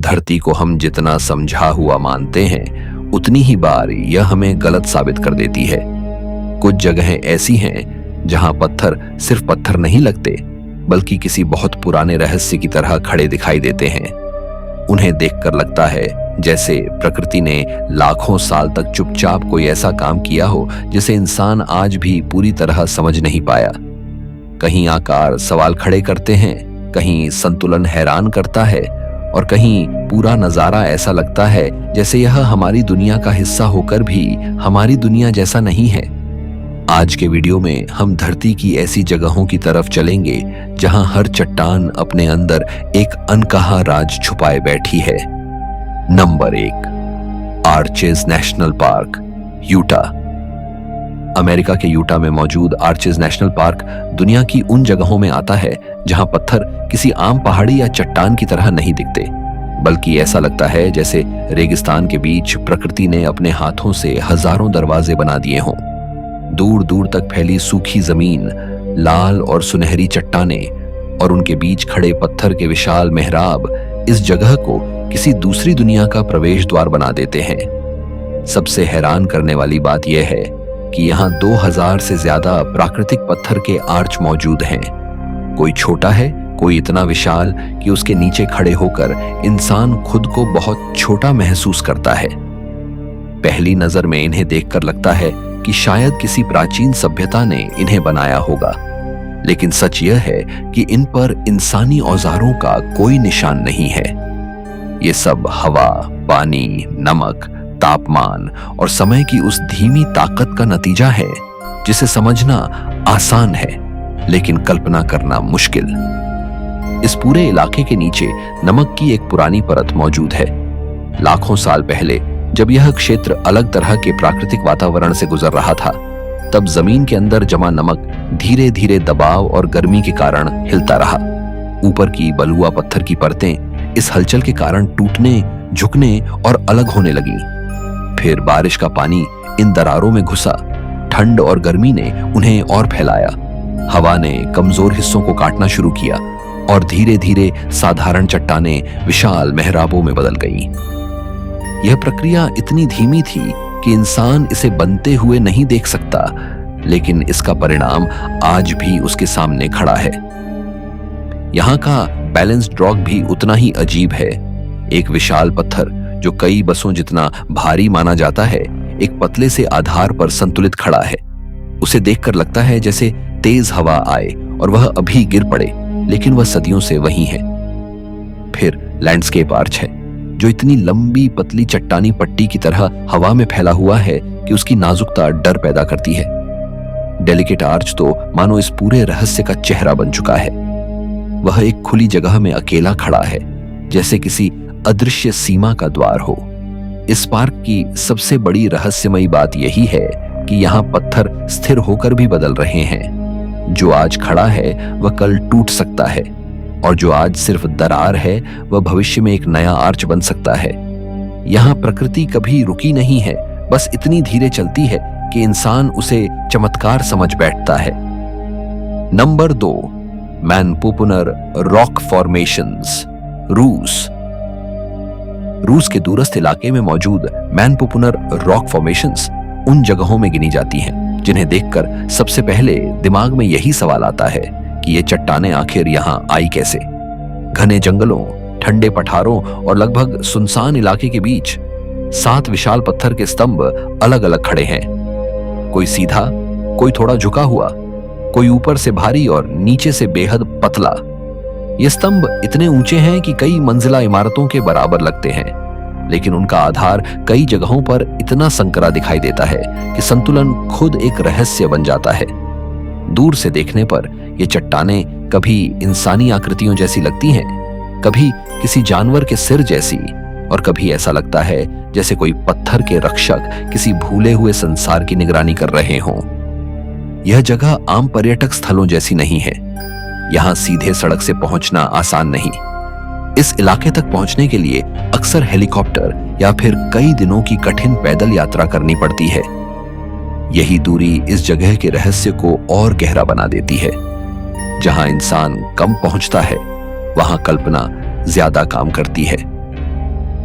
धरती को हम जितना समझा हुआ मानते हैं, उतनी ही बार यह हमें गलत साबित कर देती है। कुछ जगहें ऐसी हैं जहां पत्थर सिर्फ पत्थर नहीं लगते, बल्कि किसी बहुत पुराने रहस्य की तरह खड़े दिखाई देते हैं। उन्हें देखकर लगता है जैसे प्रकृति ने लाखों साल तक चुपचाप कोई ऐसा काम किया हो जिसे इंसान आज भी पूरी तरह समझ नहीं पाया। कहीं आकार सवाल खड़े करते हैं, कहीं संतुलन हैरान करता है, और कहीं पूरा नजारा ऐसा लगता है जैसे यह हमारी दुनिया का हिस्सा होकर भी हमारी दुनिया जैसा नहीं है। आज के वीडियो में हम धरती की ऐसी जगहों की तरफ चलेंगे जहां हर चट्टान अपने अंदर एक अनकहा राज छुपाए बैठी है। Number 1, arches national park, Utah. America के यूटा में मौजूद आर्चेज नेशनल पार्क दुनिया की उन जगहों में आता है जहां पत्थर किसी आम पहाड़ी या चट्टान की तरह नहीं दिखते, बल्कि ऐसा लगता है जैसे रेगिस्तान के बीच प्रकृति ने अपने हाथों से हजारों दरवाजे बना दिए हों। दूर दूर तक फैली सूखी जमीन, लाल और सुनहरी चट्टानें और उनके बीच खड़े पत्थर के विशाल मेहराब इस जगह को किसी दूसरी दुनिया का प्रवेश द्वार बना देते हैं। सबसे हैरान करने वाली बात यह है कि यहाँ 2000 से ज्यादा प्राकृतिक पत्थर के आर्च मौजूद हैं। कोई छोटा है, कोई इतना विशाल कि उसके नीचे खड़े होकर इंसान खुद को बहुत छोटा महसूस करता है। पहली नजर में इन्हें देखकर लगता है कि शायद किसी प्राचीन सभ्यता ने इन्हें बनाया होगा, लेकिन सच यह है कि इन पर इंसानी औजारों का कोई निशान नहीं है। ये सब हवा, पानी, नमक, तापमान और समय की उस धीमी ताकत का नतीजा है जिसे समझना आसान है लेकिन कल्पना करना मुश्किल। इस पूरे इलाके के नीचे नमक की एक पुरानी परत मौजूद है। लाखों साल पहले जब यह क्षेत्र अलग तरह के प्राकृतिक वातावरण से गुजर रहा था, तब जमीन के अंदर जमा नमक धीरे धीरे दबाव और गर्मी के कारण हिलता रहा। ऊपर की बलुआ पत्थर की परतें इस हलचल के कारण टूटने, झुकने और अलग होने लगी। फिर बारिश का पानी इन दरारों में घुसा, ठंड और गर्मी ने उन्हें और फैलाया। हवा ने कमजोर हिस्सों को काटना शुरू किया और धीरे धीरे साधारण चट्टानें विशाल मेहराबों में बदल गईं। यह प्रक्रिया इतनी धीमी थी कि इंसान इसे बनते हुए नहीं देख सकता, लेकिन इसका परिणाम आज भी उसके सामने खड़ा है। यहाँ का बैलेंस्ड रॉक भी उतना ही अजीब है। एक विशाल पत्थर जो कई बसों जितना भारी माना जाता है, एक पतले से आधार पर संतुलित खड़ा है। उसे देखकर लगता है जैसे तेज हवा आए और वह अभी गिर पड़े, लेकिन वह सदियों से वहीं है। फिर लैंडस्केप आर्च है जो इतनी लंबी पतली चट्टानी पट्टी की तरह हवा में फैला हुआ है कि उसकी नाजुकता डर पैदा करती है। डेलिकेट आर्च तो मानो इस पूरे रहस्य का चेहरा बन चुका है। वह एक खुली जगह में अकेला खड़ा है, जैसे किसी अदृश्य सीमा का द्वार हो। इस पार्क की सबसे बड़ी रहस्यमयी बात यही है कि यहाँ पत्थर स्थिर होकर भी बदल रहे हैं। जो आज खड़ा है वह कल टूट सकता है, और जो आज सिर्फ दरार है वह भविष्य में एक नया आर्च बन सकता है। यहाँ प्रकृति कभी रुकी नहीं है, बस इतनी धीरे चलती है कि इंसान उसे चमत्कार समझ बैठता है। नंबर 2, मैनपुपुनर रॉक फॉर्मेशंस, रूस। रूस के दूरस्थ इलाके में मौजूद मैनपुपुनर रॉक फॉर्मेशंस उन जगहों में गिनी जाती हैं जिन्हें देखकर सबसे पहले दिमाग में यही सवाल आता है कि ये चट्टानें आखिर यहाँ आई कैसे। घने जंगलों, ठंडे पठारों और लगभग सुनसान इलाके के बीच 7 विशाल पत्थर के स्तंभ अलग अलग खड़े हैं। कोई सीधा, कोई थोड़ा झुका हुआ, कोई ऊपर से भारी और नीचे से बेहद पतला। ये स्तंभ इतने ऊंचे हैं कि कई मंजिला इमारतों के बराबर लगते हैं, लेकिन उनका आधार कई जगहों पर इतना संकरा दिखाई देता है कि संतुलन खुद एक रहस्य बन जाता है। दूर से देखने पर ये चट्टानें कभी इंसानी आकृतियों जैसी लगती हैं, कभी किसी जानवर के सिर जैसी, और कभी ऐसा लगता है जैसे कोई पत्थर के रक्षक किसी भूले हुए संसार की निगरानी कर रहे हों। यह जगह आम पर्यटक स्थलों जैसी नहीं है। यहाँ सीधे सड़क से पहुंचना आसान नहीं। इस इलाके तक पहुंचने के लिए अक्सर हेलीकॉप्टर या फिर कई दिनों की कठिन पैदल यात्रा करनी पड़ती है। यही दूरी इस जगह के रहस्य को और गहरा बना देती है। जहां इंसान कम पहुंचता है, वहां कल्पना ज्यादा काम करती है।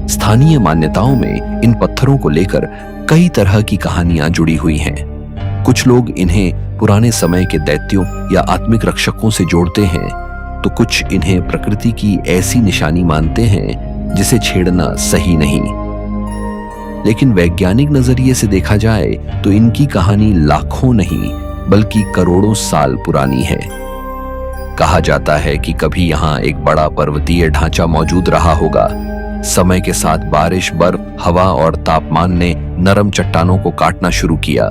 स्थानीय मान्यताओं में इन पत्थरों को लेकर कई तरह की कहानियां जुड़ी हुई हैं। कुछ लोग इन्हें पुराने समय के दैत्यों या आत्मिक रक्षकों से जोड़ते हैं, तो कुछ इन्हें प्रकृति की ऐसी निशानी मानते हैं जिसे छेड़ना सही नहीं। लेकिन वैज्ञानिक नजरिए से देखा जाए तो इनकी कहानी लाखों नहीं बल्कि करोड़ों साल पुरानी है। कहा जाता है कि कभी यहाँ एक बड़ा पर्वतीय ढांचा मौजूद रहा होगा। समय के साथ बारिश, बर्फ, हवा और तापमान ने नरम चट्टानों को काटना शुरू किया।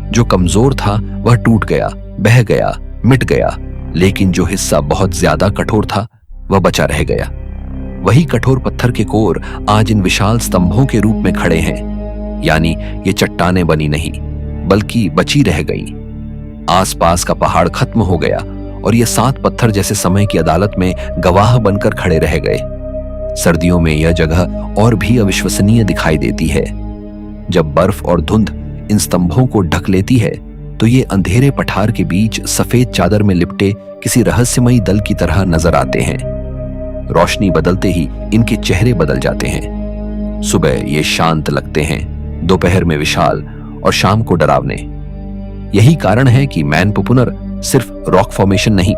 जो कमजोर था वह टूट गया, बह गया, मिट गया, लेकिन जो हिस्सा बहुत ज्यादा कठोर था वह बचा रह गया। वही कठोर पत्थर के कोर आज इन विशाल स्तंभों के रूप में खड़े हैं। यानी ये चट्टानें बनी नहीं बल्कि बची रह गई। आसपास का पहाड़ खत्म हो गया और ये 7 पत्थर जैसे समय की अदालत में गवाह बनकर खड़े रह गए। सर्दियों में यह जगह और भी अविश्वसनीय दिखाई देती है। जब बर्फ और धुंध इन स्तंभों को ढक लेती है तो ये अंधेरे पठार के बीच सफेद चादर में लिपटे किसी रहस्यमयी दल की तरह नजर आते हैं। रोशनी बदलते ही इनके चेहरे बदल जाते हैं। सुबह ये शांत लगते हैं, दोपहर में विशाल और शाम को डरावने। यही कारण है कि मैनपुपुनर सिर्फ रॉक फॉर्मेशन नहीं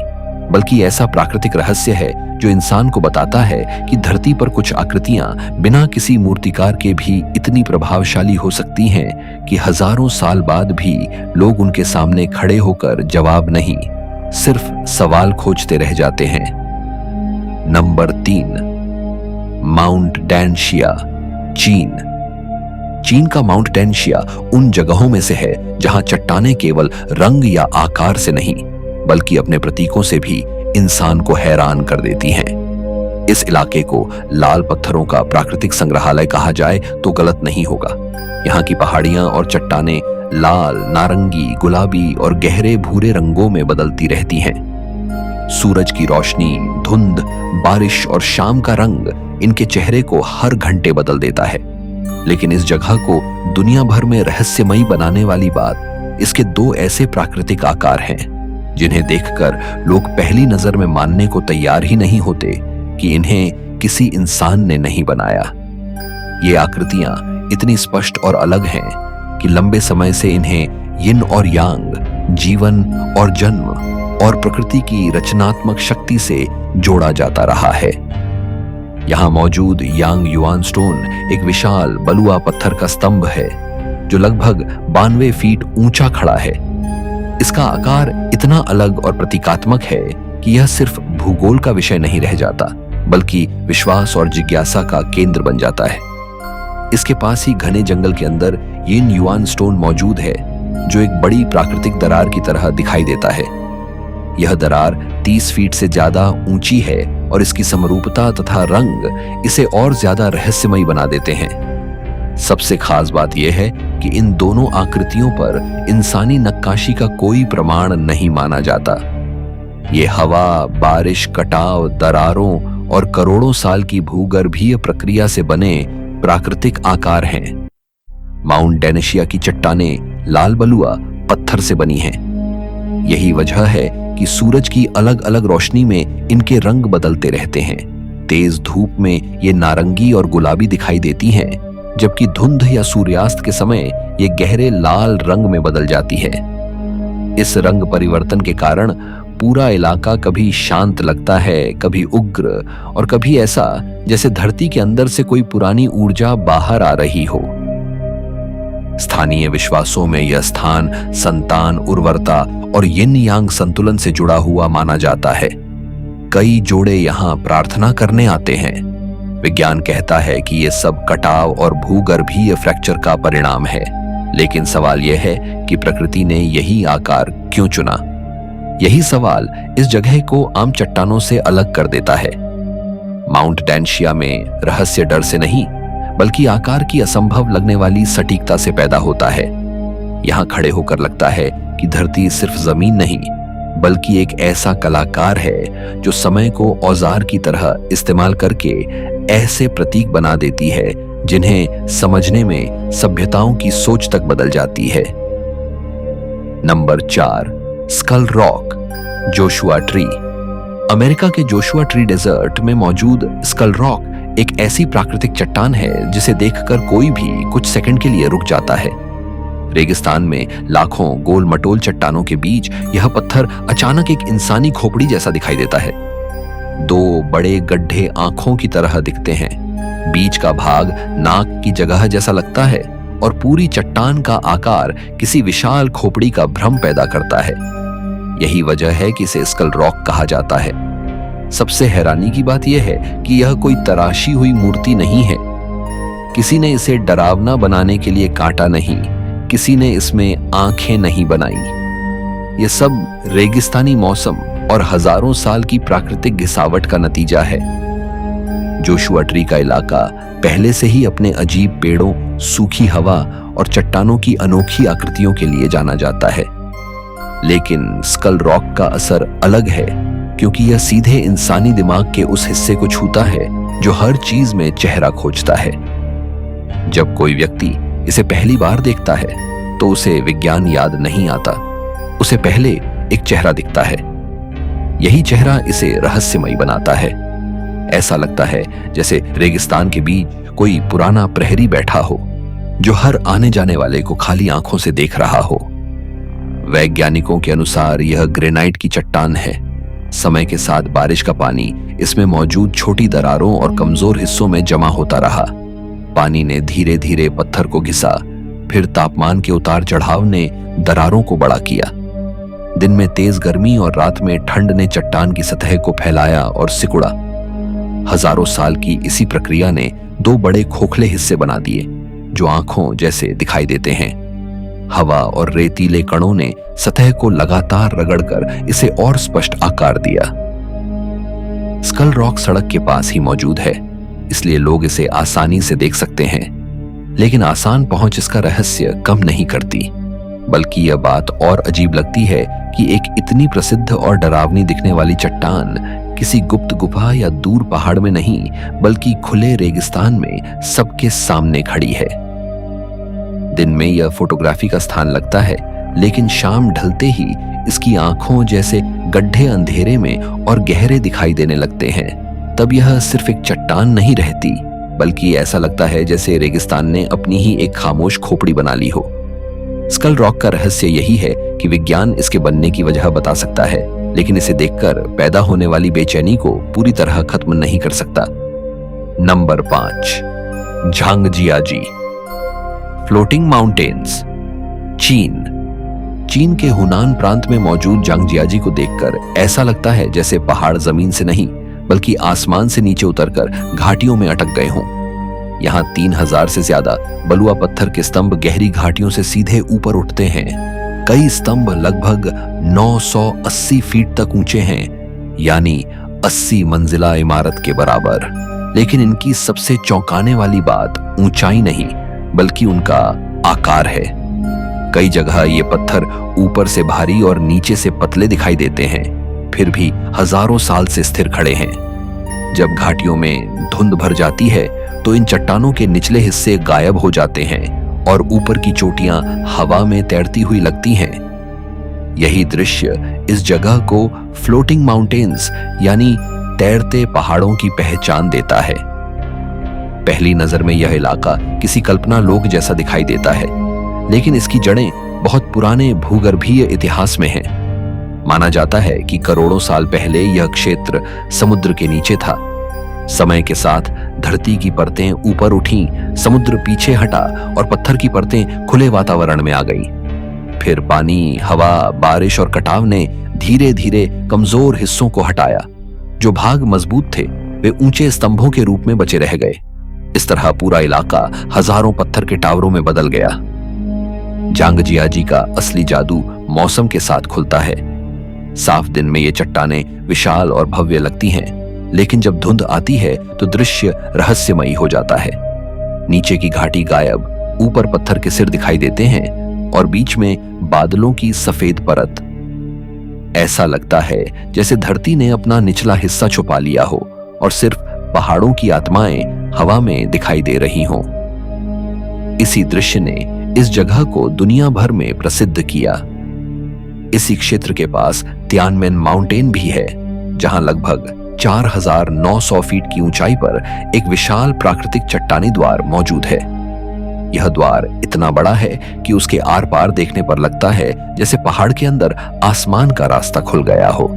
बल्कि ऐसा प्राकृतिक रहस्य है जो इंसान को बताता है कि धरती पर कुछ आकृतियां बिना किसी मूर्तिकार के भी इतनी प्रभावशाली हो सकती हैं कि हजारों साल बाद भी लोग उनके सामने खड़े होकर जवाब नहीं, सिर्फ सवाल खोजते रह जाते हैं। नंबर 3, माउंट डैनशिया, चीन। चीन का माउंट डैनशिया उन जगहों में से है जहां चट्टानें केवल रंग या आकार से नहीं बल्कि अपने प्रतीकों से भी इंसान को हैरान कर देती हैं। इस इलाके को लाल पत्थरों का प्राकृतिक संग्रहालय कहा जाए तो गलत नहीं होगा। यहाँ की पहाड़ियां और चट्टानें लाल, नारंगी, गुलाबी और गहरे भूरे रंगों में बदलती रहती हैं। सूरज की रोशनी, धुंध, बारिश और शाम का रंग इनके चेहरे को हर घंटे बदल देता है। लेकिन इस जगह को दुनिया भर में रहस्यमयी बनाने वाली बात इसके 2 ऐसे प्राकृतिक आकार हैं जिन्हें देखकर लोग पहली नजर में मानने को तैयार ही नहीं होते कि इन्हें किसी इंसान ने नहीं बनाया। ये आकृतियां इतनी स्पष्ट और अलग हैं कि लंबे समय से इन्हें यिन और यांग, जीवन और जन्म और प्रकृति की रचनात्मक शक्ति से जोड़ा जाता रहा है। यहाँ मौजूद यांग युआन स्टोन एक विशाल बलुआ पत्थर का स्तंभ है जो लगभग 92 फीट ऊंचा खड़ा है। इसका आकार इतना अलग और प्रतीकात्मक है कि यह सिर्फ भूगोल का विषय नहीं रह जाता बल्कि विश्वास और जिज्ञासा का केंद्र बन जाता है। इसके पास ही घने जंगल के अंदर यिन युआन स्टोन मौजूद है जो एक बड़ी प्राकृतिक दरार की तरह दिखाई देता है। यह दरार 30 फीट से ज्यादा ऊंची है और इसकी समरूपता तथा रंग इसे और ज्यादा रहस्यमयी बना देते हैं। सबसे खास बात यह है कि इन दोनों आकृतियों पर इंसानी नक्काशी का कोई प्रमाण नहीं माना जाता। ये हवा, बारिश, कटाव, दरारों और करोड़ों साल की भूगर्भीय प्रक्रिया से बने प्राकृतिक आकार हैं। माउंट डैनशिया की चट्टानें लाल बलुआ पत्थर से बनी हैं। यही वजह है कि सूरज की अलग अलग रोशनी में इनके रंग बदलते रहते हैं। तेज धूप में ये नारंगी और गुलाबी दिखाई देती हैं, जबकि धुंध या सूर्यास्त के समय ये गहरे लाल रंग में बदल जाती है। इस रंग परिवर्तन के कारण पूरा इलाका कभी शांत लगता है, कभी उग्र और कभी ऐसा जैसे धरती के अंदर से कोई पुरानी ऊर्जा बाहर आ रही हो। स्थानीय विश्वासों में यह स्थान संतान, उर्वरता और यिन यांग संतुलन से जुड़ा हुआ माना जाता है। कई जोड़े यहाँ प्रार्थना करने आते हैं। विज्ञान कहता है कि ये सब कटाव और भूगर्भीय फ्रैक्चर का परिणाम है, लेकिन सवाल यह है कि प्रकृति ने यही आकार क्यों चुना। यही सवाल इस जगह को आम चट्टानों से अलग कर देता है। माउंट डैनशिया में रहस्य डर से नहीं बल्कि आकार की असंभव लगने वाली सटीकता से पैदा होता है। यहाँ खड़े होकर लगता है कि धरती सिर्फ जमीन नहीं बल्कि एक ऐसा कलाकार है जो समय को औजार की तरह इस्तेमाल करके ऐसे प्रतीक बना देती है जिन्हें समझने में सभ्यताओं की सोच तक बदल जाती है। Number 4, Skull Rock, Joshua Tree. America के जोशुआ ट्री डेजर्ट में मौजूद स्कल रॉक एक ऐसी प्राकृतिक चट्टान है जिसे देखकर कोई भी कुछ सेकंड के लिए रुक जाता है। रेगिस्तान में लाखों गोल मटोल चट्टानों के बीच यह पत्थर अचानक एक इंसानी खोपड़ी जैसा दिखाई देता है। दो बड़े गड्ढे आंखों की तरह दिखते हैं, बीच का भाग नाक की जगह जैसा लगता है और पूरी चट्टान का आकार किसी विशाल खोपड़ी का भ्रम पैदा करता है। यही वजह है कि इसे स्कल रॉक कहा जाता है। सबसे हैरानी की बात यह है कि यह कोई तराशी हुई मूर्ति नहीं है। किसी ने इसे डरावना बनाने के लिए काटा नहीं, किसी ने इसमें आंखें नहीं बनाई। यह सब रेगिस्तानी मौसम और हजारों साल की प्राकृतिक घिसावट का नतीजा है। जोशुआ ट्री का इलाका पहले से ही अपने अजीब पेड़ों, सूखी हवा और चट्टानों की अनोखी आकृतियों के लिए जाना जाता है। लेकिन स्कल रॉक का असर अलग है, क्योंकि यह सीधे इंसानी दिमाग के उस हिस्से को छूता है जो हर चीज में चेहरा खोजता है। जब कोई व्यक्ति इसे पहली बार देखता है तो उसे विज्ञान याद नहीं आता, उसे पहले एक चेहरा दिखता है। यही चेहरा इसे रहस्यमयी बनाता है। ऐसा लगता है जैसे रेगिस्तान के बीच कोई पुराना प्रहरी बैठा हो जो हर आने जाने वाले को खाली आंखों से देख रहा हो। वैज्ञानिकों के अनुसार यह ग्रेनाइट की चट्टान है। समय के साथ बारिश का पानी इसमें मौजूद छोटी दरारों और कमजोर हिस्सों में जमा होता रहा। पानी ने धीरे धीरे पत्थर को घिसा, फिर तापमान के उतार चढ़ाव ने दरारों को बड़ा किया। दिन में तेज गर्मी और रात में ठंड ने चट्टान की सतह को फैलाया और सिकुड़ा। हजारों साल की इसी प्रक्रिया ने दो बड़े खोखले हिस्से बना दिए जो आंखों जैसे दिखाई देते हैं। हवा और रेतीले कणों ने सतह को लगातार रगड़कर इसे और स्पष्ट आकार दिया। स्कल रॉक सड़क के पास ही मौजूद है, इसलिए लोग इसे आसानी से देख सकते हैं। लेकिन आसान पहुंच इसका रहस्य कम नहीं करती, बल्कि यह बात और अजीब लगती है कि एक इतनी प्रसिद्ध और डरावनी दिखने वाली चट्टान किसी गुप्त गुफा या दूर पहाड़ में नहीं, बल्कि खुले रेगिस्तान में सबके सामने खड़ी है। दिन में यह फोटोग्राफी का स्थान लगता है, लेकिन शाम ढलते ही इसकी आंखों जैसे गड्ढे अंधेरे में और गहरे दिखाई देने लगते हैं। तब यह सिर्फ एक चट्टान नहीं रहती, बल्कि ऐसा लगता है जैसे रेगिस्तान ने अपनी ही एक खामोश खोपड़ी बना ली हो। स्कल रॉक का रहस्य यही है कि विज्ञान इसके बनने की वजह बता सकता है, लेकिन इसे देखकर पैदा होने वाली बेचैनी को पूरी तरह खत्म नहीं कर सकता। Number 5, Zhangjiajie floating mountains. चीन के हुनान प्रांत में मौजूद झांगजियाजी को देखकर ऐसा लगता है जैसे पहाड़ जमीन से नहीं, बल्कि आसमान से नीचे उतरकर घाटियों में अटक गए हों। यहाँ 3000 से ज्यादा बलुआ पत्थर के स्तंभ गहरी घाटियों से सीधे ऊपर उठते हैं। कई स्तंभ लगभग 980 फीट तक ऊंचे हैं, यानी 80 मंजिला इमारत के बराबर। लेकिन इनकी सबसे चौंकाने वाली बात ऊंचाई नहीं, बल्कि उनका आकार है। कई जगह ये पत्थर ऊपर से भारी और नीचे से पतले दिखाई देते हैं, फिर भी हजारों साल से स्थिर खड़े हैं। जब घाटियों में धुंध भर जाती है तो इन चट्टानों के निचले हिस्से गायब हो जाते हैं और ऊपर की चोटियां हवा में तैरती हुई लगती हैं। यही दृश्य इस जगह को फ्लोटिंग माउंटेन्स यानी तैरते पहाड़ों की पहचान देता है। पहली नजर में यह इलाका किसी कल्पना लोक जैसा दिखाई देता है, लेकिन इसकी जड़ें बहुत पुराने भूगर्भीय इतिहास में हैं। माना जाता है कि करोड़ों साल पहले यह क्षेत्र समुद्र के नीचे था। समय के साथ धरती की परतें ऊपर उठी, समुद्र पीछे हटा और पत्थर की परतें खुले वातावरण में आ गई। फिर पानी, हवा, बारिश और कटाव ने धीरे धीरे कमजोर हिस्सों को हटाया। जो भाग मजबूत थे वे ऊंचे स्तंभों के रूप में बचे रह गए। इस तरह पूरा इलाका हजारों पत्थर के टावरों में बदल गया। झांगजियाजी का असली जादू मौसम के साथ खुलता है। साफ दिन में ये चट्टानें विशाल और भव्य लगती हैं, लेकिन जब धुंध आती है तो दृश्य रहस्यमयी हो जाता है। नीचे की घाटी गायब, ऊपर पत्थर के सिर दिखाई देते हैं और बीच में बादलों की सफेद परत। ऐसा लगता है जैसे धरती ने अपना निचला हिस्सा छुपा लिया हो और सिर्फ पहाड़ों की आत्माएं हवा में दिखाई दे रही हों। इसी दृश्य ने इस जगह को दुनिया भर में प्रसिद्ध किया। इसी क्षेत्र के पास तियानमेन माउंटेन भी है, जहां लगभग 4,900 फीट की ऊंचाई पर एक विशाल प्राकृतिक चट्टानी द्वार मौजूद है। यह द्वार इतना बड़ा है कि उसके आर पार देखने पर लगता है जैसे पहाड़ के अंदर आसमान का रास्ता खुल गया हो।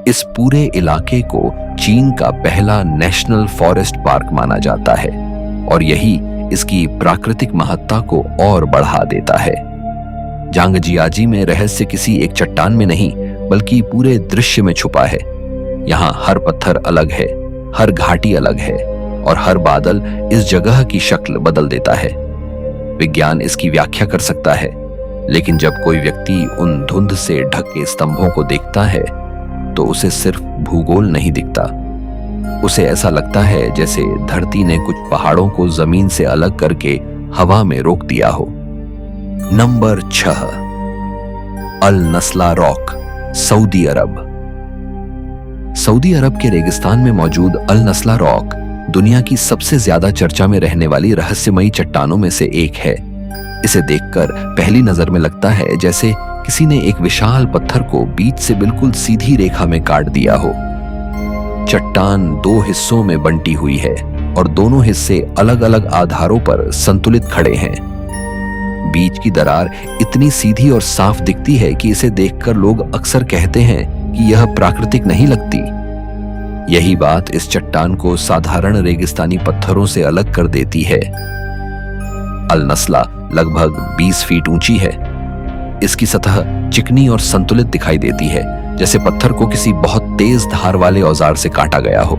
इस पूरे इलाके को चीन का पहला नेशनल फॉरेस्ट पार्क माना जाता है और यही इसकी प्राकृतिक महत्ता को और बढ़ा देता है। जांगजियाजी में रहस्य किसी एक चट्टान में नहीं बल्कि पूरे दृश्य में छुपा है। यहाँ हर पत्थर अलग है, हर घाटी अलग है और हर बादल इस जगह की शक्ल बदल देता है। विज्ञान इसकी व्याख्या कर सकता है, लेकिन जब कोई व्यक्ति उन धुंध से ढके स्तंभों को देखता है तो उसे सिर्फ भूगोल नहीं दिखता। उसे ऐसा लगता है जैसे धरती ने कुछ पहाड़ों को जमीन से अलग करके हवा में रोक दिया हो। नंबर 6, अल नस्ला रॉक, सऊदी अरब। सऊदी अरब के रेगिस्तान में मौजूद अल नस्ला रॉक दुनिया की सबसे ज्यादा चर्चा में रहने वाली रहस्यमयी चट्टानों में से एक है। इसे देखकर पहली नजर में लगता है जैसे किसी ने एक विशाल पत्थर को बीच से बिल्कुल सीधी रेखा में काट दिया हो। चट्टान 2 हिस्सों में बंटी हुई है और दोनों हिस्से अलग अलग आधारों पर संतुलित खड़े हैं। बीच की दरार इतनी सीधी और साफ दिखती है कि इसे देखकर लोग अक्सर कहते हैं कि यह प्राकृतिक नहीं लगती। यही बात इस चट्टान को साधारण रेगिस्तानी पत्थरों से अलग कर देती है। अल नस्ला लगभग 20 फीट ऊंची है। इसकी सतह चिकनी और संतुलित दिखाई देती है, जैसे पत्थर को किसी बहुत तेज धार वाले औजार से काटा गया हो।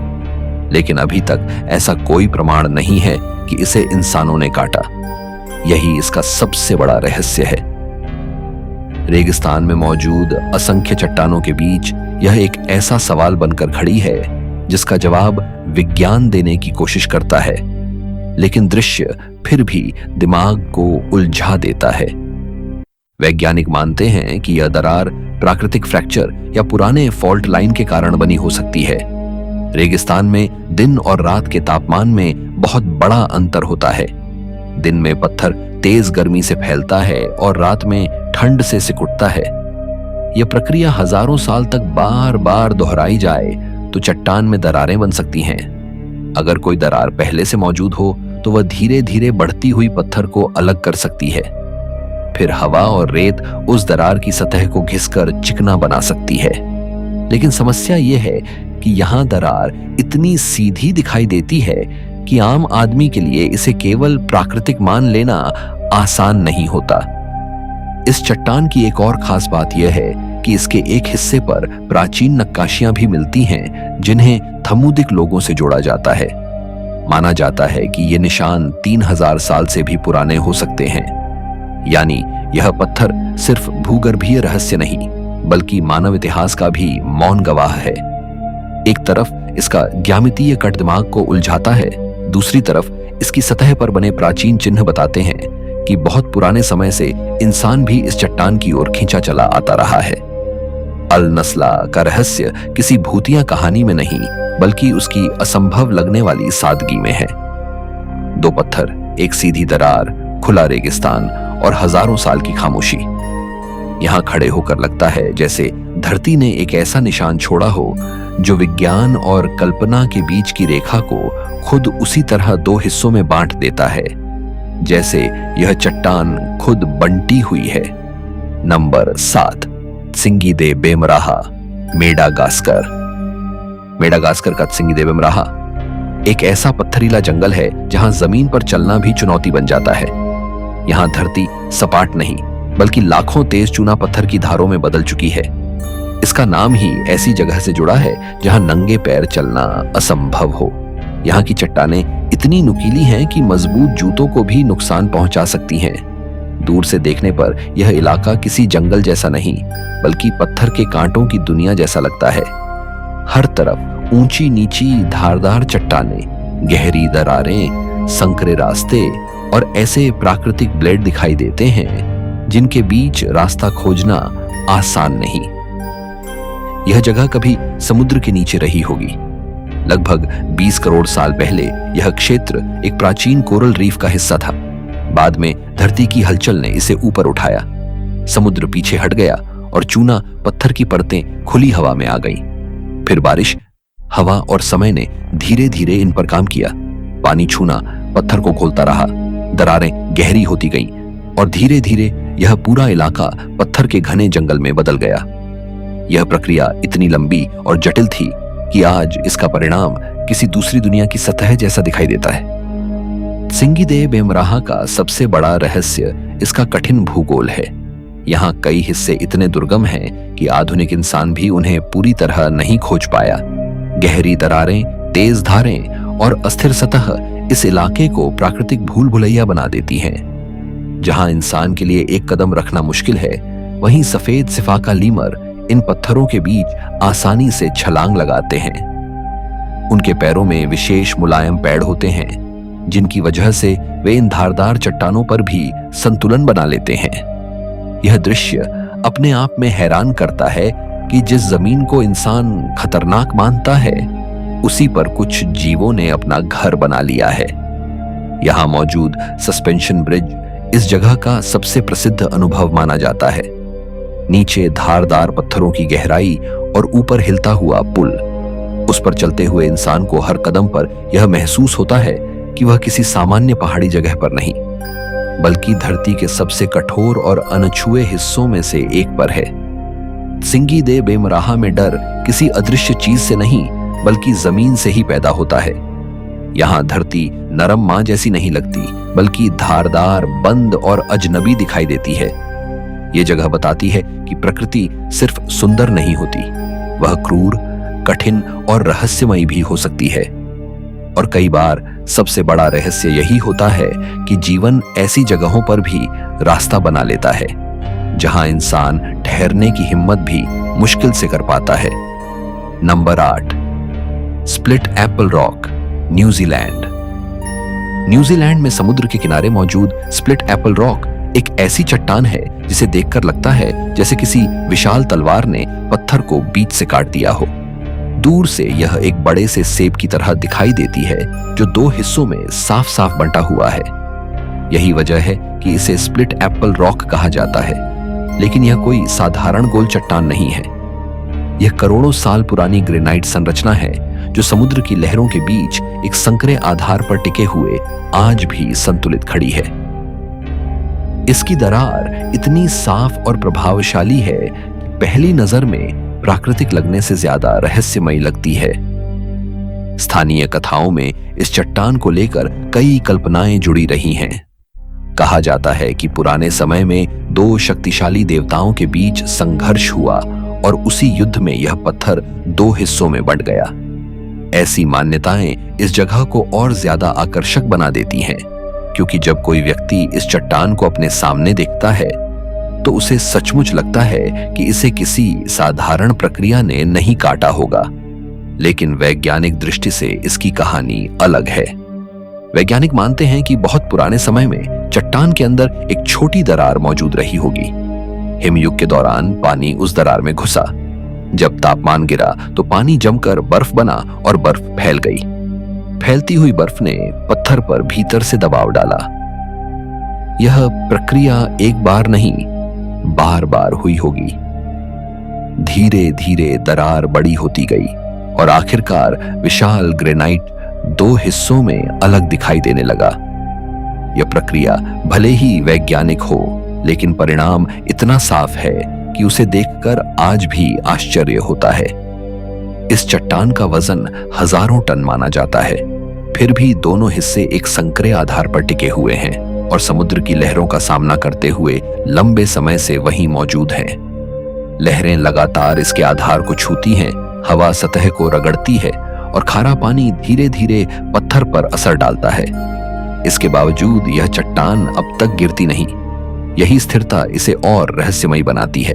लेकिन अभी तक ऐसा कोई प्रमाण नहीं है कि इसे इंसानों ने काटा। यही इसका सबसे बड़ा रहस्य है। रेगिस्तान में मौजूद असंख्य चट्टानों के बीच यह एक ऐसा सवाल बनकर खड़ी है जिसका जवाब विज्ञान देने की कोशिश करता है, लेकिन दृश्य फिर भी दिमाग को उलझा देता है। वैज्ञानिक मानते हैं कि यह दरार प्राकृतिक फ्रैक्चर या पुराने फॉल्ट लाइन के कारण बनी हो सकती है। रेगिस्तान में दिन और रात के तापमान में बहुत बड़ा अंतर होता है। दिन में पत्थर तेज गर्मी से फैलता है और रात में ठंड से सिकुड़ता है। यह प्रक्रिया हजारों साल तक बार बार दोहराई जाए तो चट्टान में दरारें बन सकती हैं। अगर कोई दरार पहले से मौजूद हो तो वह धीरे धीरे बढ़ती हुई पत्थर को अलग कर सकती है। फिर हवा और रेत उस दरार की सतह को घिसकर चिकना बना सकती है। लेकिन समस्या यह है कि यहां दरार इतनी सीधी दिखाई देती है कि आम आदमी के लिए इसे केवल प्राकृतिक मान लेना आसान नहीं होता। इस चट्टान की एक और खास बात यह है कि इसके एक हिस्से पर प्राचीन नक्काशियां भी मिलती हैं जिन्हें थमुदिक लोगों से जोड़ा जाता है। माना जाता है कि ये निशान 3000 साल से भी पुराने हो सकते हैं। यानी यह पत्थर सिर्फ भूगर्भीय रहस्य नहीं बल्कि मानव इतिहास का भी मौन गवाह है। एक तरफ इसका ज्यामितीय कट दिमाग को उलझाता है, दूसरी तरफ इसकी सतह पर बने प्राचीन चिन्ह बताते हैं कि बहुत पुराने समय से इंसान भी इस चट्टान की ओर खींचा चला आता रहा है। अल नस्ला का रहस्य किसी भूतिया कहानी में नहीं बल्कि उसकी असंभव लगने वाली सादगी में है। 2 पत्थर, एक सीधी दरार, खुला रेगिस्तान और हजारों साल की खामोशी। यहां खड़े होकर लगता है जैसे धरती ने एक ऐसा निशान छोड़ा हो जो विज्ञान और कल्पना के बीच की रेखा को खुद उसी तरह 2 हिस्सों में बांट देता है जैसे यह चट्टान खुद बंटी हुई है। नंबर 7, त्सिंगी दे बेमराहा, मेडागास्कर। मेडागास्कर का त्सिंगी दे बेमराहा एक ऐसा पत्थरीला जंगल है जहां जमीन पर चलना भी चुनौती बन जाता है। यहां धरती सपाट नहीं बल्कि लाखों तेज चूना पत्थर की धारों में बदल चुकी है। इसका नाम ही ऐसी जगह से जुड़ा है जहां नंगे पैर चलना असंभव हो। यहाँ की चट्टानें इतनी नुकीली हैं कि मजबूत जूतों को भी नुकसान पहुंचा सकती हैं। दूर से देखने पर यह इलाका किसी जंगल जैसा नहीं बल्कि पत्थर के कांटों की दुनिया जैसा लगता है। हर तरफ ऊंची नीची धारदार चट्टानें, गहरी दरारें, संकरे रास्ते और ऐसे प्राकृतिक ब्लेड दिखाई देते हैं जिनके बीच रास्ता खोजना आसान नहीं। यह जगह कभी समुद्र के नीचे रही होगी। लगभग 20 करोड़ साल पहले यह क्षेत्र एक प्राचीन कोरल रीफ का हिस्सा था। बाद में धरती की हलचल ने इसे ऊपर उठाया। समुद्र पीछे हट गया और चूना पत्थर की परतें खुली हवा में आ गईं। फिर बारिश हवा और समय ने धीरे धीरे इन पर काम किया। पानी छूना पत्थर को खोलता रहा, दरारें गहरी होती गईं और धीरे धीरे यह पूरा इलाका पत्थर के घने जंगल में बदल गया। यह प्रक्रिया इतनी लंबी और जटिल थी कि आज इसका परिणाम किसी दूसरी दुनिया की सतह जैसा दिखाई देता है। सिंगी बेमराहा का सबसे बड़ा रहस्य इसका कठिन भूगोल है। यहाँ कई हिस्से इतने दुर्गम हैं कि आधुनिक इंसान भी उन्हें पूरी तरह नहीं खोज पाया। गहरी दरारें, तेज धारें और अस्थिर सतह इस इलाके को प्राकृतिक भूल भुलैया बना देती हैं। जहां इंसान के लिए एक कदम रखना मुश्किल है, वहीं सफेद सिफाका लीमर इन पत्थरों के बीच आसानी से छलांग लगाते हैं। उनके पैरों में विशेष मुलायम पैड होते हैं, जिनकी वजह से वे इन धारदार चट्टानों पर भी संतुलन बना लेते हैं। यह दृश्य अपने आप में हैरान करता है कि जिस जमीन को इंसान खतरनाक मानता है, उसी पर कुछ जीवों ने अपना घर बना लिया है। यहां मौजूद सस्पेंशन ब्रिज इस जगह का सबसे प्रसिद्ध अनुभव माना जाता है। नीचे धारदार पत्थरों की गहराई और ऊपर हिलता हुआ पुल। उस पर चलते हुए इंसान को हर कदम पर यह महसूस होता है कि वह किसी सामान्य पहाड़ी जगह पर नहीं, बल्कि धरती के सबसे कठोर और अनछुए हिस्सों में से एक पर है। सिंगी दे बेमराहा में डर किसी अदृश्य चीज से नहीं, बल्कि जमीन से ही पैदा होता है। यहाँ धरती नरम मां जैसी नहीं लगती, बल्कि धारदार, बंद और अजनबी दिखाई देती है। ये जगह बताती है कि प्रकृति सिर्फ सुंदर नहीं होती, वह क्रूर, कठिन और रहस्यमयी भी हो सकती है। और कई बार सबसे बड़ा रहस्य यही होता है कि जीवन ऐसी जगहों पर भी रास्ता बना लेता है, जहां इंसान ठहरने की हिम्मत भी मुश्किल से कर पाता है। Number 8, split Apple rock, New Zealand. New Zealand में समुद्र के किनारे मौजूद स्प्लिट एप्पल रॉक एक ऐसी चट्टान है जिसे देखकर लगता है जैसे किसी विशाल तलवार ने पत्थर को बीच से काट दिया हो। दूर से यह एक बड़े से सेब की तरह दिखाई देती है, जो दो हिस्सों में साफ साफ बंटा हुआ है। यही वजह है कि इसे स्प्लिट एप्पल रॉक कहा जाता है। लेकिन यह कोई साधारण गोल चट्टान नहीं है। यह करोड़ों साल पुरानी ग्रेनाइट संरचना है, जो समुद्र की लहरों के बीच एक संकरे आधार पर टिके हुए आज भी संतुलित खड़ी है। इसकी दरार इतनी साफ और प्रभावशाली है कि पहली नजर में प्राकृतिक लगने से ज्यादा रहस्यमयी लगती है। स्थानीय कथाओं में इस चट्टान को लेकर कई कल्पनाएं जुड़ी रही हैं। कहा जाता है कि पुराने समय में दो शक्तिशाली देवताओं के बीच संघर्ष हुआ और उसी युद्ध में यह पत्थर दो हिस्सों में बंट गया। ऐसी मान्यताएं इस जगह को और ज्यादा आकर्षक बना देती हैं, क्योंकि जब कोई व्यक्ति इस चट्टान को अपने सामने देखता है तो उसे सचमुच लगता है कि इसे किसी साधारण प्रक्रिया ने नहीं काटा होगा। लेकिन वैज्ञानिक दृष्टि से इसकी कहानी अलग है। वैज्ञानिक मानते हैं कि बहुत पुराने समय में चट्टान के अंदर एक छोटी दरार मौजूद रही होगी। हिमयुग के दौरान पानी उस दरार में घुसा। जब तापमान गिरा तो पानी जमकर बर्फ बना और बर्फ फैल गई। फैलती हुई बर्फ ने पत्थर पर भीतर से दबाव डाला। यह प्रक्रिया एक बार नहीं, बार बार हुई होगी। धीरे धीरे दरार बड़ी होती गई और आखिरकार विशाल ग्रेनाइट दो हिस्सों में अलग दिखाई देने लगा। यह प्रक्रिया भले ही वैज्ञानिक हो, लेकिन परिणाम इतना साफ है कि उसे देखकर आज भी आश्चर्य होता है। इस चट्टान का वजन हजारों टन माना जाता है, फिर भी दोनों हिस्से एक संकरे आधार पर टिके हुए हैं और समुद्र की लहरों का सामना करते हुए लंबे समय से वहीं मौजूद हैं। लहरें लगातार इसके आधार को छूती हैं, हवा सतह को रगड़ती है और खारा पानी धीरे धीरे पत्थर पर असर डालता है। इसके बावजूद यह चट्टान अब तक गिरती नहीं। यही स्थिरता इसे और रहस्यमयी बनाती है।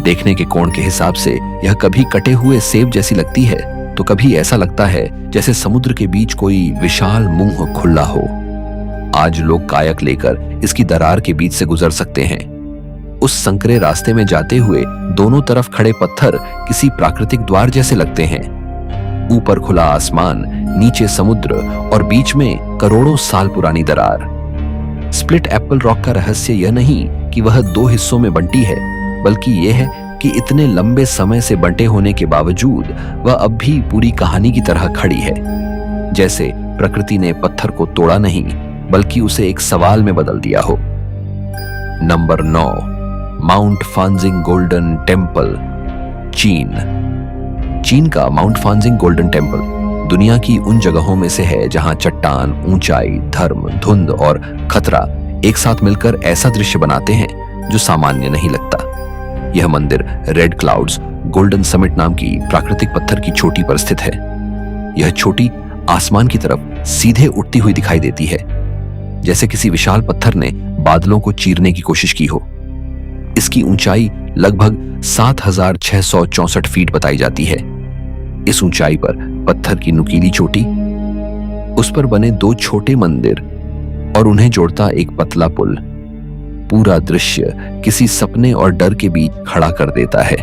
देखने के कोण के हिसाब से यह कभी कटे हुए सेब जैसी लगती है, तो कभी ऐसा लगता है जैसे समुद्र के बीच कोई विशाल मुंह खुला हो। आज लोग कायक लेकर इसकी दरार के बीच से गुजर सकते हैं। उस संकरे रास्ते में जाते हुए दोनों तरफ खड़े पत्थर किसी प्राकृतिक द्वार जैसे लगते हैं। ऊपर खुला आसमान, नीचे समुद्र और बीच में करोड़ों साल पुरानी दरार। स्प्लिट एप्पल रॉक का रहस्य यह नहीं कि वह दो हिस्सों में बंटी है, बल्कि यह है कि इतने लंबे समय से बंटे होने के बावजूद वह अब भी पूरी कहानी की तरह खड़ी है, जैसे प्रकृति ने पत्थर को तोड़ा नहीं बल्कि उसे एक सवाल में बदल दिया हो। नंबर 9, माउंट फांजिंग गोल्डन टेम्पल, चीन। चीन का माउंट फांजिंग गोल्डन टेम्पल दुनिया की उन जगहों में से है जहां चट्टान, ऊंचाई, धर्म, धुंध और खतरा एक साथ मिलकर ऐसा दृश्य बनाते हैं जो सामान्य नहीं लगता। यह मंदिर रेड क्लाउड्स गोल्डन समिट नाम की प्राकृतिक पत्थर की चोटी पर स्थित है। यह चोटी आसमान की तरफ सीधे उठती हुई दिखाई देती है, जैसे किसी विशाल पत्थर ने बादलों को चीरने की कोशिश की हो। इसकी ऊंचाई लगभग 7,664 फीट बताई जाती है। इस ऊंचाई पर पत्थर की नुकीली चोटी, उस पर बने 2 छोटे मंदिर और उन्हें जोड़ता एक पतला पुल पूरा दृश्य किसी सपने और डर के बीच खड़ा कर देता है।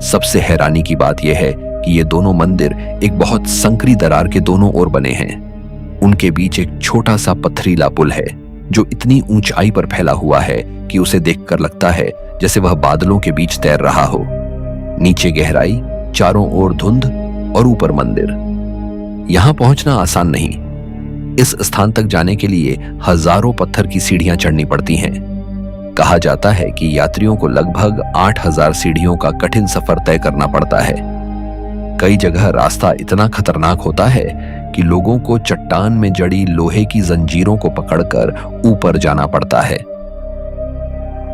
सबसे हैरानी की बात यह है कि ये दोनों मंदिर एक बहुत संकरी दरार के दोनों ओर बने हैं। उनके बीच एक छोटा सा पथरीला पुल है जो इतनी ऊंचाई पर फैला हुआ है कि उसे देखकर लगता है जैसे वह बादलों के बीच तैर रहा हो। नीचे गहराई, चारों ओर धुंध और ऊपर मंदिर। यहां पहुंचना आसान नहीं। इस स्थान तक जाने के लिए हजारों पत्थर की सीढ़ियां चढ़नी पड़ती हैं। कहा जाता है कि यात्रियों को लगभग 8,000 सीढ़ियों का कठिन सफर तय करना पड़ता है। कई जगह रास्ता इतना खतरनाक होता है कि लोगों को चट्टान में जड़ी लोहे की जंजीरों को पकड़कर ऊपर जाना पड़ता है।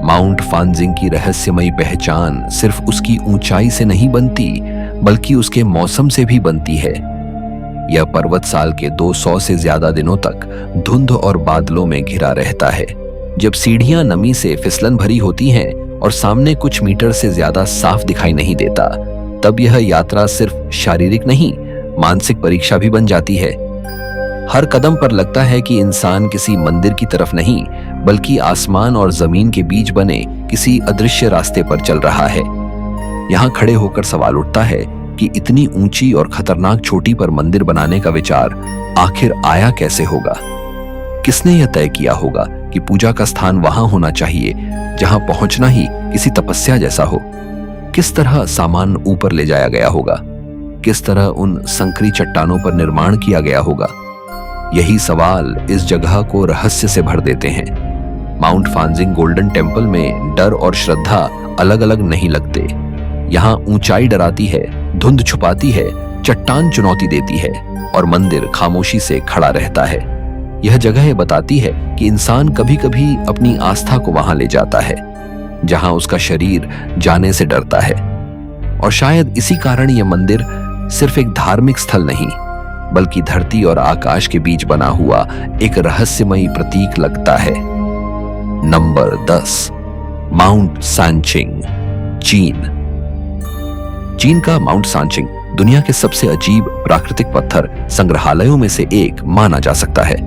माउंट फांजिंग की रहस्यमयी पहचान सिर्फ उसकी ऊंचाई से नहीं बनती बल्कि उसके मौसम से भी बनती है। यह पर्वत साल के 200 से ज्यादा दिनों तक धुंध और बादलों में घिरा रहता है। जब सीढ़ियां नमी से फिसलन भरी होती हैं और सामने कुछ मीटर से ज्यादा साफ दिखाई नहीं देता, तब यह यात्रा सिर्फ शारीरिक नहीं, मानसिक परीक्षा भी बन जाती है। हर कदम पर लगता है कि इंसान किसी मंदिर की तरफ नहीं बल्कि आसमान और जमीन के बीच बने किसी अदृश्य रास्ते पर चल रहा है। यहां खड़े होकर सवाल उठता है कि इतनी ऊंची और खतरनाक चोटी पर मंदिर बनाने का विचार आखिर आया कैसे होगा? किसने यह तय किया होगा कि पूजा का स्थान वहां होना चाहिए जहां पहुंचना ही किसी तपस्या जैसा हो? किस तरह सामान ऊपर ले जाया गया होगा? किस तरह उन संकरी चट्टानों पर निर्माण किया गया होगा? यही सवाल इस जगह को रहस्य से भर देते हैं। माउंट फांजिंग गोल्डन टेम्पल में डर और श्रद्धा अलग अलग नहीं लगते। यहाँ ऊंचाई डराती है, धुंध छुपाती है, चट्टान चुनौती देती है और मंदिर खामोशी से खड़ा रहता है। यह जगह ये बताती है कि इंसान कभी कभी अपनी आस्था को वहां ले जाता है जहां उसका शरीर जाने से डरता है। और शायद इसी कारण यह मंदिर सिर्फ एक धार्मिक स्थल नहीं बल्कि धरती और आकाश के बीच बना हुआ एक रहस्यमयी प्रतीक लगता है। नंबर 10, माउंट सांचिंग, चीन। चीन का माउंट सांचिंग दुनिया के सबसे अजीब प्राकृतिक पत्थर संग्रहालयों में से एक माना जा सकता है।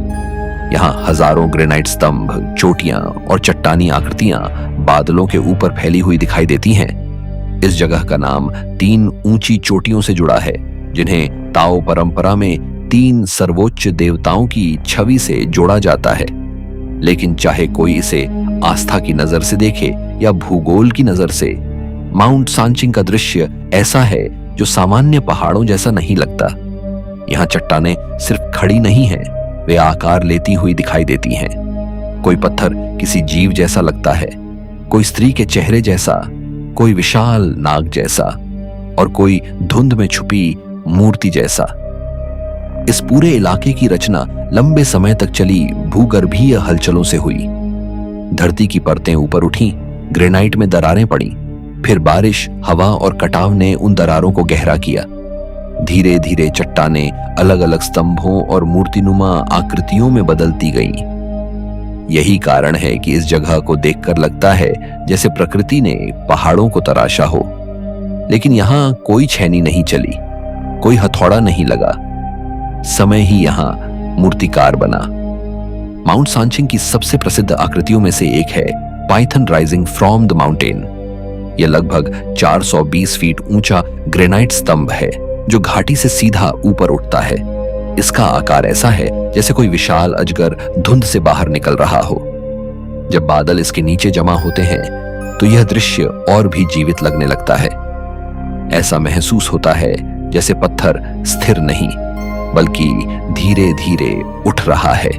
यहाँ हजारों ग्रेनाइट स्तंभ, चोटियां और चट्टानी आकृतियां बादलों के ऊपर फैली हुई दिखाई देती हैं। इस जगह का नाम 3 ऊंची चोटियों से जुड़ा है जिन्हें ताओ परंपरा में 3 सर्वोच्च देवताओं की छवि से जोड़ा जाता है। लेकिन चाहे कोई इसे आस्था की नजर से देखे या भूगोल की नजर से, माउंट सांचिंग का दृश्य ऐसा है जो सामान्य पहाड़ों जैसा नहीं लगता। यहाँ चट्टानें सिर्फ खड़ी नहीं हैं, वे आकार लेती हुई दिखाई देती हैं। कोई पत्थर किसी जीव जैसा लगता है, कोई स्त्री के चेहरे जैसा, कोई विशाल नाग जैसा और कोई धुंध में छुपी मूर्ति जैसा। इस पूरे इलाके की रचना लंबे समय तक चली भूगर्भीय हलचलों से हुई। धरती की परतें ऊपर उठी, ग्रेनाइट में दरारें पड़ी, फिर बारिश, हवा और कटाव ने उन दरारों को गहरा किया। धीरे धीरे चट्टानें अलग अलग स्तंभों और मूर्तिनुमा आकृतियों में बदलती गईं। यही कारण है कि इस जगह को देखकर लगता है जैसे प्रकृति ने पहाड़ों को तराशा हो। लेकिन यहाँ कोई छेनी नहीं चली, कोई हथौड़ा नहीं लगा, समय ही यहाँ मूर्तिकार बना। माउंट सांचिंग की सबसे प्रसिद्ध आकृतियों में से एक है Python rising from the mountain. यह लगभग 420 फीट ऊंचा ग्रेनाइट स्तंभ है जो घाटी से सीधा ऊपर उठता है। इसका आकार ऐसा है जैसे कोई विशाल अजगर धुंध से बाहर निकल रहा हो। जब बादल इसके नीचे जमा होते हैं तो यह दृश्य और भी जीवित लगने लगता है। ऐसा महसूस होता है जैसे पत्थर स्थिर नहीं बल्कि धीरे धीरे उठ रहा है।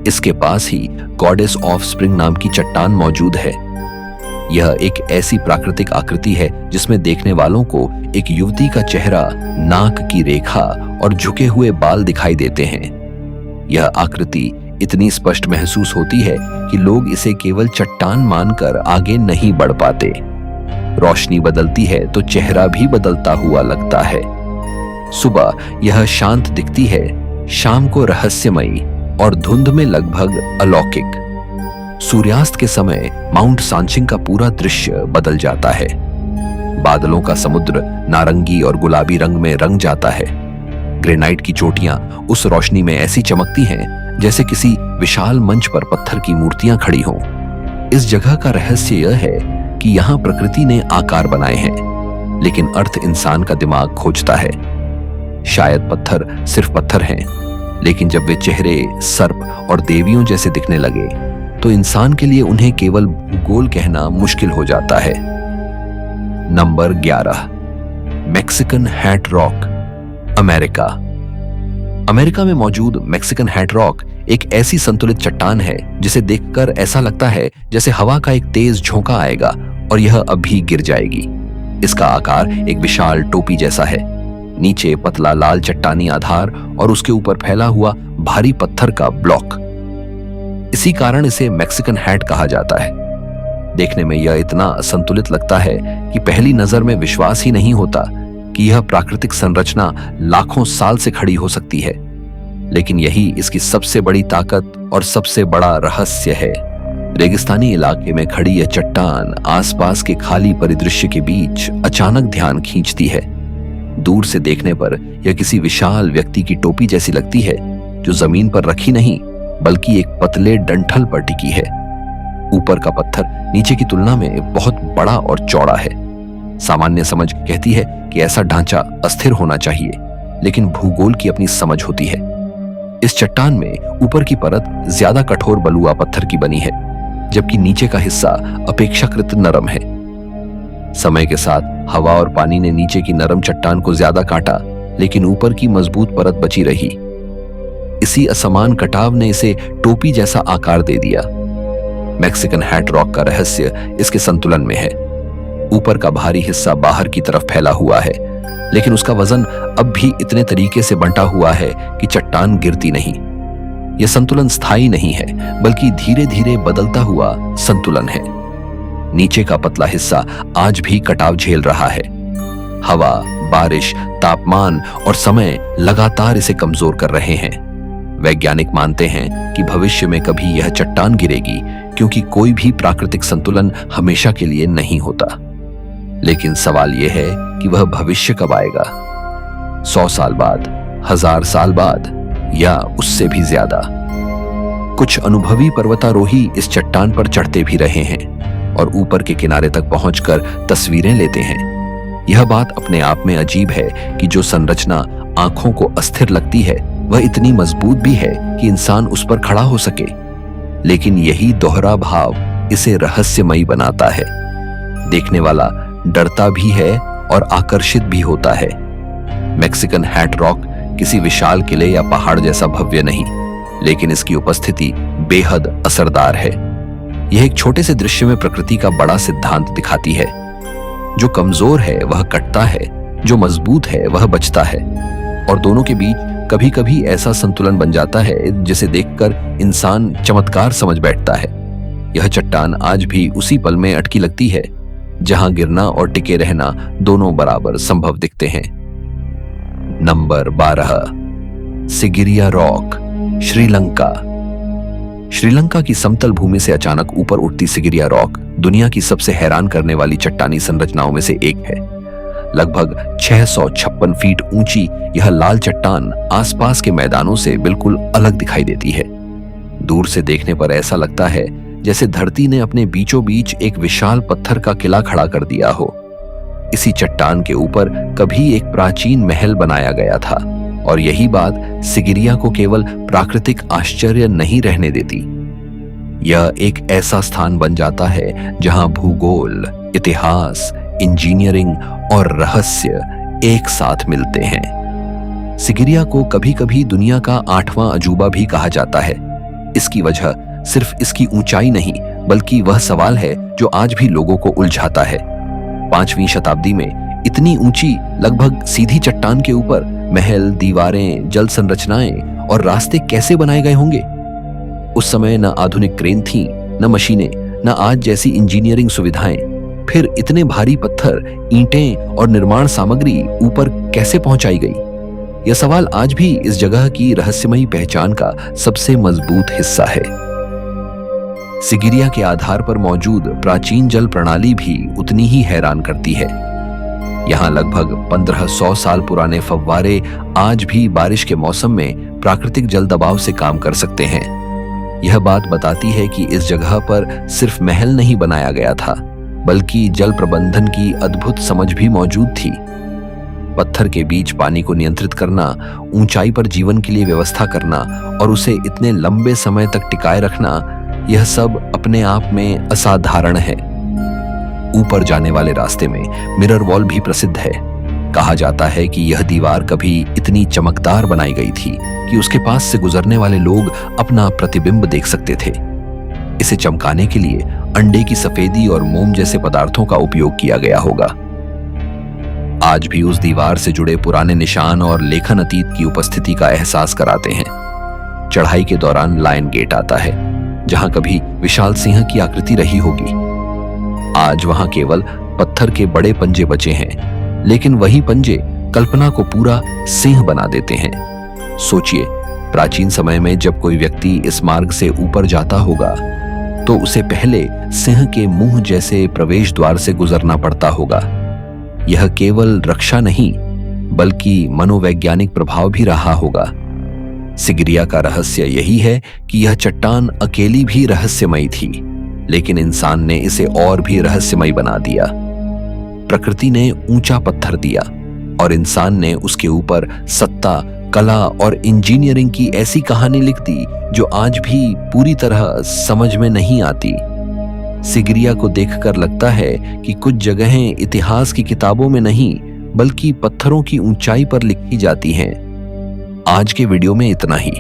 इसके पास ही गॉडेस ऑफ स्प्रिंग नाम की चट्टान मौजूद है। यह एक ऐसी प्राकृतिक आकृति है जिसमें देखने वालों को एक युवती का चेहरा, नाक की रेखा और झुके हुए बाल दिखाई देते हैं। यह आकृति इतनी स्पष्ट महसूस होती है कि लोग इसे केवल चट्टान मानकर आगे नहीं बढ़ पाते। रोशनी बदलती है तो चेहरा भी बदलता हुआ लगता है। सुबह यह शांत दिखती है, शाम को रहस्यमयी और धुंध में लगभग अलौकिक। सूर्यास्त के समय माउंट सांचिंग का पूरा दृश्य बदल जाता है। बादलों का समुद्र नारंगी और गुलाबी रंग में रंग जाता है। ग्रेनाइट की चोटियां उस रोशनी में ऐसी चमकती हैं जैसे किसी विशाल मंच पर पत्थर की मूर्तियां खड़ी हों। इस जगह का रहस्य यह है कि यहाँ प्रकृति ने आकार बनाए हैं, लेकिन अर्थ इंसान का दिमाग खोजता है। शायद पत्थर सिर्फ पत्थर हैं, लेकिन जब वे चेहरे, सर्प और देवियों जैसे दिखने लगे तो इंसान के लिए उन्हें केवल भूगोल कहना मुश्किल हो जाता है। Number 11, Mexican hat rock, America. America में मौजूद मैक्सिकन हैट रॉक एक ऐसी संतुलित चट्टान है जिसे देखकर ऐसा लगता है जैसे हवा का एक तेज झोंका आएगा और यह अभी गिर जाएगी। इसका आकार एक विशाल टोपी जैसा है। नीचे पतला लाल चट्टानी आधार और उसके ऊपर फैला हुआ भारी पत्थर का ब्लॉक। इसी कारण इसे मैक्सिकन हैट कहा जाता है। देखने में यह इतना संतुलित लगता है कि पहली नजर में विश्वास ही नहीं होता कि यह प्राकृतिक संरचना लाखों साल से खड़ी हो सकती है। लेकिन यही इसकी सबसे बड़ी ताकत और सबसे बड़ा रहस्य है। रेगिस्तानी इलाके में खड़ी यह चट्टान आसपास के खाली परिदृश्य के बीच अचानक ध्यान खींचती है। दूर से देखने पर यह किसी विशाल व्यक्ति की टोपी जैसी लगती है जो जमीन पर रखी नहीं बल्कि एक पतले डंठल पर टिकी है। ऊपर का पत्थर नीचे की तुलना में बहुत बड़ा और चौड़ा है। सामान्य समझ कहती है कि ऐसा ढांचा अस्थिर होना चाहिए, लेकिन भूगोल की अपनी समझ होती है। इस चट्टान में ऊपर की परत ज्यादा कठोर बलुआ पत्थर की बनी है, जबकि नीचे का हिस्सा अपेक्षाकृत नरम है। समय के साथ हवा और पानी ने नीचे की नरम चट्टान को ज्यादा काटा, लेकिन ऊपर की मजबूत परत बची रही। इसी असमान कटाव ने इसे टोपी जैसा आकार दे दिया। मैक्सिकन हैट रॉक का रहस्य इसके संतुलन में है। ऊपर का भारी हिस्सा बाहर की तरफ फैला हुआ है, लेकिन उसका वजन अब भी इतने तरीके से बंटा हुआ है कि चट्टान गिरती नहीं। यह संतुलन स्थायी नहीं है, बल्कि धीरे धीरे बदलता हुआ संतुलन है। नीचे का पतला हिस्सा आज भी कटाव झेल रहा है। हवा, बारिश, तापमान और समय लगातार इसे कमजोर कर रहे हैं। वैज्ञानिक मानते हैं कि भविष्य में कभी यह चट्टान गिरेगी, क्योंकि कोई भी प्राकृतिक संतुलन हमेशा के लिए नहीं होता। लेकिन सवाल यह है कि वह भविष्य कब आएगा? 100 साल बाद, 1000 साल बाद, या उससे भी ज्यादा? कुछ अनुभवी पर्वतारोही इस चट्टान पर चढ़ते भी रहे हैं और ऊपर के किनारे तक पहुंचकर तस्वीरें लेते हैं। यह बात अपने आप में अजीब है कि जो संरचना आंखों को अस्थिर लगती है, वह इतनी मजबूत भी है कि इंसान उस पर खड़ा हो सके। लेकिन यही दोहरा भाव इसे रहस्यमयी बनाता है। देखने वाला डरता भी है और आकर्षित भी होता है। मैक्सिकन हैट रॉक किसी विशाल किले या पहाड़ जैसा भव्य नहीं, लेकिन इसकी उपस्थिति बेहद असरदार है। यह एक छोटे से दृश्य में प्रकृति का बड़ा सिद्धांत दिखाती है। जो कमजोर है वह कटता है, जो मजबूत है वह बचता है, और दोनों के बीच कभी कभी ऐसा संतुलन बन जाता है जिसे देखकर इंसान चमत्कार समझ बैठता है। यह चट्टान आज भी उसी पल में अटकी लगती है जहां गिरना और टिके रहना दोनों बराबर संभव दिखते हैं। Number 12, Sigiriya rock, Sri Lanka. श्रीलंका की समतल भूमि से अचानक ऊपर उठती सिगिरिया रॉक दुनिया की सबसे हैरान करने वाली चट्टानी संरचनाओं में से एक है। लगभग 656 फीट ऊंची यह लाल चट्टान आसपास के मैदानों से बिल्कुल अलग दिखाई देती है। दूर से देखने पर ऐसा लगता है जैसे धरती ने अपने बीचों बीच एक विशाल पत्थर का किला खड़ा कर दिया हो। इसी चट्टान के ऊपर कभी एक प्राचीन महल बनाया गया था, और यही बात सिगिरिया को केवल प्राकृतिक आश्चर्य नहीं रहने देती। यह एक ऐसा स्थान बन जाता है जहां भूगोल, इतिहास, इंजीनियरिंग और रहस्य एक साथ मिलते हैं। सिगिरिया को कभी कभी दुनिया का 8वां अजूबा भी कहा जाता है। इसकी वजह सिर्फ इसकी ऊंचाई नहीं, बल्कि वह सवाल है जो आज भी लोगों को उलझाता है। 5वीं शताब्दी में इतनी ऊंची, लगभग सीधी चट्टान के ऊपर महल, दीवारें, जल संरचनाएं और रास्ते कैसे बनाए गए होंगे? उस समय न आधुनिक क्रेन थी, न मशीनें, न आज जैसी इंजीनियरिंग सुविधाएं। फिर इतने भारी पत्थर, ईंटें और निर्माण सामग्री ऊपर कैसे पहुंचाई गई? यह सवाल आज भी इस जगह की रहस्यमयी पहचान का सबसे मजबूत हिस्सा है। सिगिरिया के आधार पर मौजूद प्राचीन जल प्रणाली भी उतनी ही हैरान करती है। यहाँ लगभग 1500 साल पुराने फव्वारे आज भी बारिश के मौसम में प्राकृतिक जल दबाव से काम कर सकते हैं। यह बात बताती है कि इस जगह पर सिर्फ महल नहीं बनाया गया था, बल्कि जल प्रबंधन की अद्भुत समझ भी मौजूद थी। पत्थर के बीच पानी को नियंत्रित करना, ऊंचाई पर जीवन के लिए व्यवस्था करना और उसे इतने लंबे समय तक टिकाए रखना, यह सब अपने आप में असाधारण है। ऊपर जाने वाले रास्ते में मिरर वॉल भी प्रसिद्ध है। कहा जाता है कि यह दीवार कभी इतनी चमकदार बनाई गई थी कि उसके पास से गुजरने वाले लोग अपना प्रतिबिंब देख सकते थे। इसे चमकाने के लिए अंडे की सफेदी और मोम जैसे पदार्थों का उपयोग किया गया होगा। आज भी उस दीवार से जुड़े पुराने निशान और लेखन अतीत की उपस्थिति का एहसास कराते हैं। चढ़ाई के दौरान लायन गेट आता है, जहां कभी विशाल सिंह की आकृति रही होगी। आज वहां केवल पत्थर के बड़े पंजे बचे हैं, लेकिन वही पंजे कल्पना को पूरा सिंह बना देते हैं। सोचिए, प्राचीन समय में जब कोई व्यक्ति इस मार्ग से ऊपर जाता होगा तो उसे पहले सिंह के मुंह जैसे प्रवेश द्वार से गुजरना पड़ता होगा। यह केवल रक्षा नहीं, बल्कि मनोवैज्ञानिक प्रभाव भी रहा होगा। सिगिरिया का रहस्य यही है कि यह चट्टान अकेली भी रहस्यमयी थी, लेकिन इंसान ने इसे और भी रहस्यमयी बना दिया। प्रकृति ने ऊंचा पत्थर दिया और इंसान ने उसके ऊपर सत्ता, कला और इंजीनियरिंग की ऐसी कहानी लिख दी जो आज भी पूरी तरह समझ में नहीं आती। सिगिरिया को देखकर लगता है कि कुछ जगहें इतिहास की किताबों में नहीं, बल्कि पत्थरों की ऊंचाई पर लिखी जाती हैं। आज के वीडियो में इतना ही।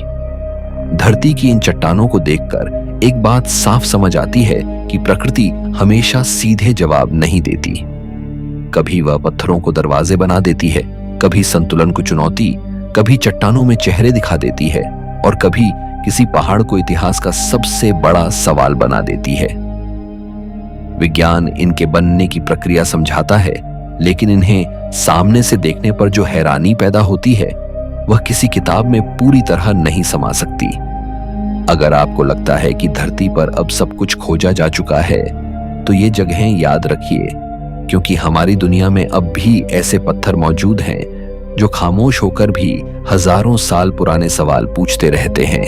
धरती की इन चट्टानों को देखकर एक बात साफ समझ आती है कि प्रकृति हमेशा सीधे जवाब नहीं देती। कभी वह पत्थरों को दरवाजे बना देती है, कभी संतुलन को चुनौती, कभी चट्टानों में चेहरे दिखा देती है और कभी किसी पहाड़ को इतिहास का सबसे बड़ा सवाल बना देती है। विज्ञान इनके बनने की प्रक्रिया समझाता है, लेकिन इन्हें सामने से देखने पर जो हैरानी पैदा होती है, वह किसी किताब में पूरी तरह नहीं समा सकती। अगर आपको लगता है कि धरती पर अब सब कुछ खोजा जा चुका है, तो ये जगहें याद रखिए, क्योंकि हमारी दुनिया में अब भी ऐसे पत्थर मौजूद हैं जो खामोश होकर भी हजारों साल पुराने सवाल पूछते रहते हैं।